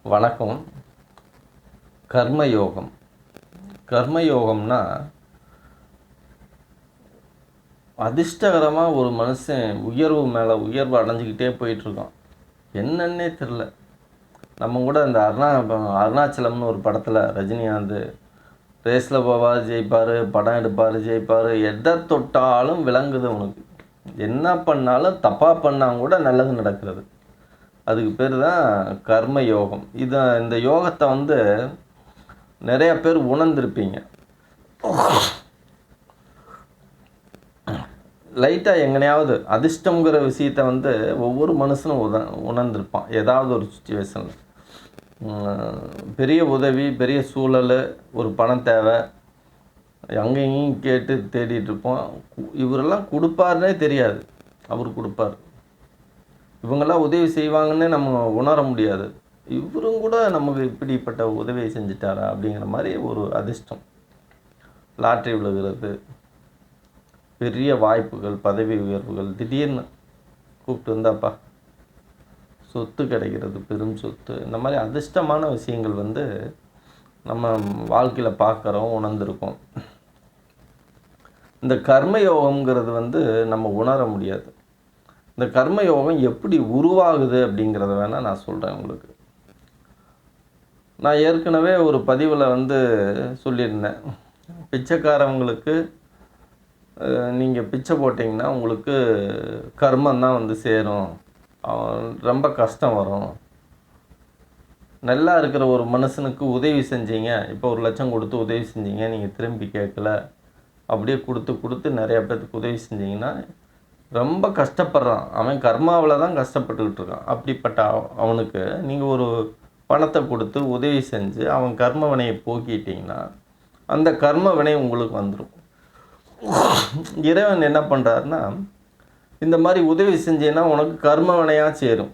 வணக்கம். கர்மயோகம். கர்மயோகம்னா அதிர்ஷ்டகரமாக ஒரு மனுஷன் உயர்வு மேலே உயர்வு அடைஞ்சிக்கிட்டே போயிட்டுருக்கான். என்னன்னே தெரில. நம்ம கூட இந்த அருணாச்சலம்னு ஒரு படத்தில் ரஜினிகாந்த் ரேஸில் போவார், ஜெயிப்பார், படம் எடுப்பார், ஜெயிப்பார், எதை தொட்டாலும் விளங்குது அவனுக்கு. என்ன பண்ணாலும் தப்பாக பண்ணால் கூட நல்லது நடக்கிறது. அதுக்கு பேர் தான் கர்ம யோகம். இந்த யோகத்தை நிறைய பேர் உணர்ந்திருப்பீங்க. லைட்டாக எங்கனையாவது அதிர்ஷ்டங்கிற விஷயத்தை ஒவ்வொரு மனுஷனும் உணர்ந்திருப்பான். ஏதாவது ஒரு சுச்சுவேஷனில் பெரிய உதவி, பெரிய சூழல், ஒரு பணம் தேவை, அங்கேயும் கேட்டு தேடிட்டு இருப்போம். இவரெல்லாம் கொடுப்பாருன்னே தெரியாது, அவர் கொடுப்பார். இவங்கெல்லாம் உதவி செய்வாங்கன்னு நம்ம உணர முடியாது. இவரும் கூட நமக்கு இப்படிப்பட்ட உதவியை செஞ்சிட்டாரா அப்படிங்கிற மாதிரி ஒரு அதிர்ஷ்டம். லாட்ரி விழுகிறது, பெரிய வாய்ப்புகள், பதவி உயர்வுகள், திடீர்னு கூப்பிட்டு வந்தாப்பா சொத்து கிடைக்கிறது, பெரும் சொத்து, இந்த மாதிரி அதிர்ஷ்டமான விஷயங்கள் நம்ம வாழ்க்கையில் பார்க்குறோம், உணர்ந்திருக்கோம். இந்த கர்மயோகம்ங்கிறது நம்ம உணர முடியாது. இந்த கர்மயோகம் எப்படி உருவாகுது அப்படிங்கிறத வேணால் நான் சொல்கிறேன் உங்களுக்கு. நான் ஏற்கனவே ஒரு பதிவில் சொல்லியிருந்தேன். பிச்சைக்காரவங்களுக்கு நீங்கள் பிச்சை போட்டிங்கன்னா உங்களுக்கு கர்மந்தான் சேரும், ரொம்ப கஷ்டம் வரும். நல்லா இருக்கிற ஒரு மனுஷனுக்கு உதவி செஞ்சீங்க, இப்போ 1 லட்சம் கொடுத்து உதவி செஞ்சீங்க, நீங்கள் திரும்பி கேட்கல, அப்படியே கொடுத்து நிறையா பேர்த்துக்கு உதவி செஞ்சீங்கன்னா ரொம்ப கஷ்டப்படுறான். அவன் கர்மாவில் தான் கஷ்டப்பட்டுக்கிட்டு இருக்கான். அப்படிப்பட்ட அவனுக்கு நீங்கள் ஒரு பணத்தை கொடுத்து உதவி செஞ்சு அவன் கர்ம வினையை போக்கிட்டிங்கன்னா அந்த கர்ம வினை உங்களுக்கு வந்துடும். இறைவன் என்ன பண்ணுறாருன்னா, இந்த மாதிரி உதவி செஞ்சேன்னா உனக்கு கர்ம வினையாக சேரும்.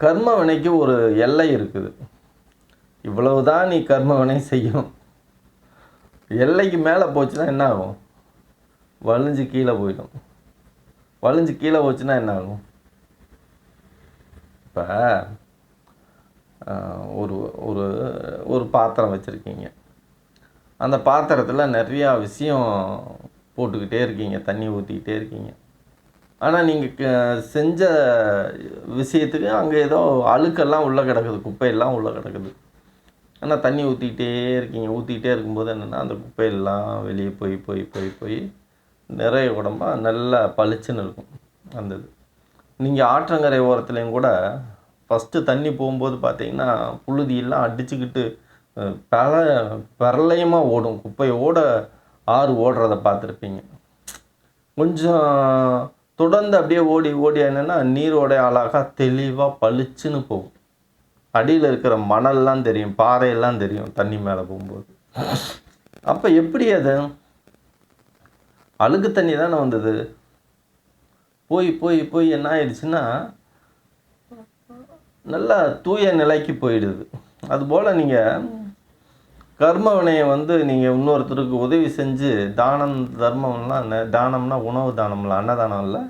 கர்ம வினைக்கு ஒரு எல்லை இருக்குது. இவ்வளவுதான் நீ கர்ம வினை செய்யணும். எல்லைக்கு மேலே போச்சுன்னா என்ன ஆகும்? வலிஞ்சு கீழே போயிடும். வலிஞ்சு கீழே போச்சுன்னா என்ன ஆகும்? இப்போ ஒரு ஒரு ஒரு பாத்திரம் வச்சுருக்கீங்க. அந்த பாத்திரத்தில் நிறையா விஷயம் போட்டுக்கிட்டே இருக்கீங்க, தண்ணி ஊற்றிக்கிட்டே இருக்கீங்க. ஆனால் நீங்கள் செஞ்ச விஷயத்துக்கு அங்கே ஏதோ அழுக்கெல்லாம் உள்ளே கிடக்குது, குப்பையெல்லாம் உள்ளே கிடக்குது. ஆனால் தண்ணி ஊற்றிக்கிட்டே இருக்கும்போது என்னென்னா அந்த குப்பையெல்லாம் வெளியே போய் நிறைய குடமாக நல்லா பளிச்சுன்னு இருக்கும். அந்த இது நீங்கள் ஆற்றங்கரை ஓரத்துலேயும் கூட ஃபஸ்ட்டு தண்ணி போகும்போது பார்த்தீங்கன்னா புழுதியெல்லாம் அடிச்சுக்கிட்டு பரலையமாக ஓடும். குப்பையோட ஆறு ஓடுறத பார்த்துருப்பீங்க. கொஞ்சம் தொடர்ந்து அப்படியே ஓடி என்னென்னா நீரோட அழகாக தெளிவாக பளிச்சுன்னு போகும். அடியில் இருக்கிற மணல்லாம் தெரியும், பாறையெல்லாம் தெரியும் தண்ணி மேலே போகும்போது. அப்போ எப்படி அது அழுக்கு தண்ணி தானே வந்தது, போய் என்ன ஆயிடுச்சுன்னா நல்லா தூய நிலைக்கு போயிடுது. அதுபோல் நீங்கள் கர்ம வினையை நீங்கள் இன்னொருத்தருக்கு உதவி செஞ்சு தானம் தர்மம்லாம், தானம்னா உணவு தானம்லாம், அன்னதானம் இல்லை,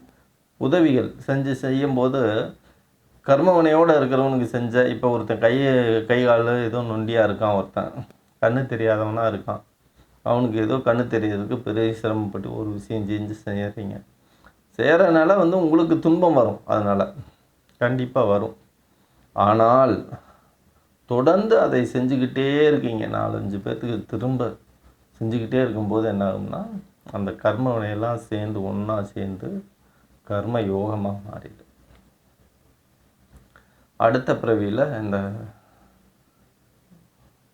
உதவிகள் செஞ்சு செய்யும்போது கர்ம வினையோடு இருக்கிறவனுக்கு செஞ்ச, இப்போ ஒருத்தன் கை கால் ஏதோ நொண்டியாக இருக்கான், ஒருத்தன் கண்ணு தெரியாதவனாக இருக்கான், அவனுக்கு ஏதோ கண்ணு தெரியறதுக்கு பெரிய சிரமப்பட்டு ஒரு விஷயம் செஞ்சு செய்கிறதுனால உங்களுக்கு துன்பம் வரும். அதனால் கண்டிப்பாக வரும். ஆனால் தொடர்ந்து அதை செஞ்சுக்கிட்டே இருக்கீங்க, 4-5 பேர்த்துக்கு திரும்ப செஞ்சுக்கிட்டே இருக்கும்போது என்ன ஆகும்னா அந்த கர்ம வினையெல்லாம் சேர்ந்து ஒன்றா சேர்ந்து கர்ம யோகமாக மாறிடும். அடுத்த பிறவியில்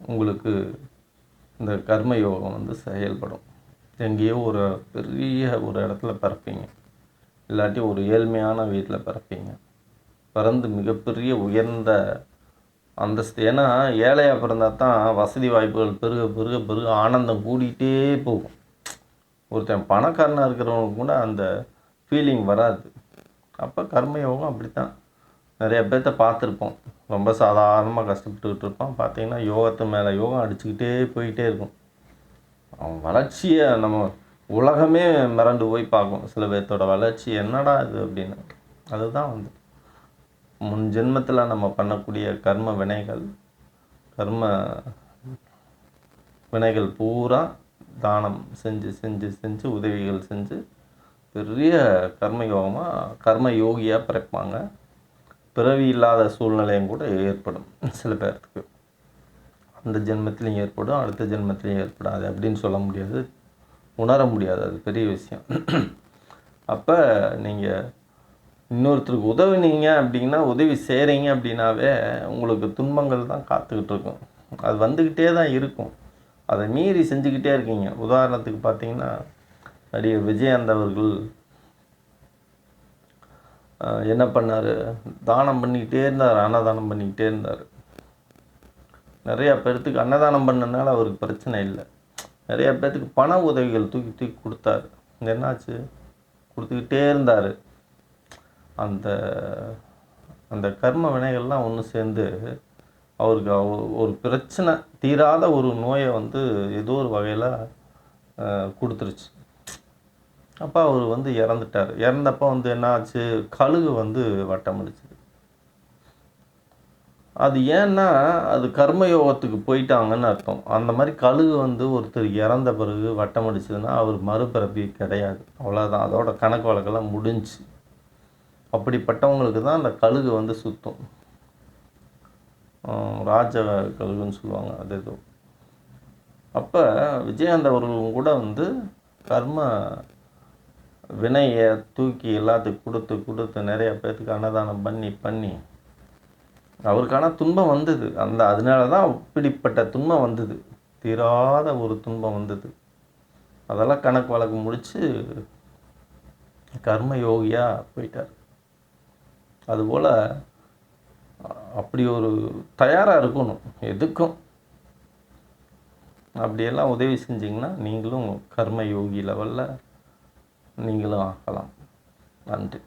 உங்களுக்கு இந்த கர்மயோகம் செயல்படும். எங்கேயோ ஒரு பெரிய ஒரு இடத்துல பிறப்பீங்க, இல்லாட்டி ஒரு ஏழ்மையான வீட்டில் பிறப்பீங்க. பிறந்து மிகப்பெரிய உயர்ந்த அந்தஸ்து. ஏன்னா ஏழையாக பிறந்தால் தான் வசதி வாய்ப்புகள் பெருக ஆனந்தம் கூடிகிட்டே போகும். ஒருத்தன் பணக்காரனாக இருக்கிறவனுக்கு கூட அந்த ஃபீலிங் வராது. அப்போ கர்மயோகம் அப்படி தான். நிறைய பேர்த்த பார்த்துருப்போம், ரொம்ப சாதாரணமாக கஷ்டப்பட்டுக்கிட்டு இருப்பான். பார்த்தீங்கன்னா யோகத்து மேலே யோகம் அடிச்சுக்கிட்டே போயிட்டே இருக்கும். அவன் வளர்ச்சியை நம்ம உலகமே மிரண்டு போய் பார்க்கும். சில பேர்த்தோட வளர்ச்சி என்னடா இது அப்படின்னு. அதுதான் முன் ஜென்மத்தில் நம்ம பண்ணக்கூடிய கர்ம வினைகள் பூரா தானம் செஞ்சு செஞ்சு செஞ்சு உதவிகள் செஞ்சு பெரிய கர்ம யோகியாக பிறப்பாங்க. பிறவி இல்லாத சூழ்நிலையும் கூட ஏற்படும் சில பேர்த்துக்கு. அந்த ஜென்மத்திலையும் ஏற்படும், அடுத்த ஜென்மத்திலையும் ஏற்படாது அப்படின்னு சொல்ல முடியாது, உணர முடியாது. அது பெரிய விஷயம். அப்போ நீங்கள் இன்னொருத்தருக்கு உதவினீங்க அப்படின்னா, உதவி செய்கிறீங்க அப்படின்னாவே உங்களுக்கு துன்பங்கள் தான் காத்துக்கிட்டு இருக்கும். அது வந்துக்கிட்டே தான் இருக்கும். அதை மீறி செஞ்சுக்கிட்டே இருக்கீங்க. உதாரணத்துக்கு பார்த்தீங்கன்னா, நடிகர் விஜயகாந்த் அவர்கள் என்ன பண்ணார், தானம் பண்ணிக்கிட்டே இருந்தார், அன்னதானம் பண்ணிக்கிட்டே இருந்தார். நிறையா பேர்த்துக்கு அன்னதானம் பண்ணனால அவருக்கு பிரச்சனை இல்லை. நிறையா பேர்த்துக்கு பண உதவிகள் தூக்கி தூக்கி கொடுத்தாரு. என்னாச்சு, கொடுத்துக்கிட்டே இருந்தார். அந்த அந்த கர்ம வினைகள்லாம் ஒன்று சேர்ந்து அவருக்கு ஒரு பிரச்சனை, தீராத ஒரு நோயை வந்து ஏதோ ஒரு வகையில் கொடுத்துருச்சு. அப்போ அவர் இறந்துட்டார். இறந்தப்போ என்ன ஆச்சு, கழுகு வட்டம் அடிச்சுது. அது ஏன்னா அது கர்மயோகத்துக்கு போயிட்டாங்கன்னு அர்த்தம். அந்த மாதிரி கழுகு ஒருத்தர் இறந்த பிறகு வட்டம் அடிச்சதுன்னா அவர் மறுபிறப்பி கிடையாது, அவ்வளோதான். அதோட கணக்கு வழக்கெல்லாம் முடிஞ்சு. அப்படிப்பட்டவங்களுக்கு தான் அந்த கழுகு சுற்றும். ராஜ கழுகுன்னு சொல்லுவாங்க, அது எதுவும். அப்போ விஜயகாந்த் அவர்களும் கூட கர்ம வினையை தூக்கி எல்லாத்துக்கும் கொடுத்து நிறைய பேர்த்துக்கு அன்னதானம் பண்ணி அவருக்கான துன்பம் வந்தது. அதனால தான் அப்படிப்பட்ட துன்பம் வந்தது, தீராத ஒரு துன்பம் வந்தது. அதெல்லாம் கணக்கு வழக்கு முடித்து கர்ம யோகியாக போயிட்டார். அதுபோல் அப்படி ஒரு தயாராக இருக்கணும் எதுக்கும். அப்படியெல்லாம் உதவி செஞ்சிங்கன்னா நீங்களும் கர்ம யோகி லெவலில் நீங்களும் ஆகலாம். நன்றி.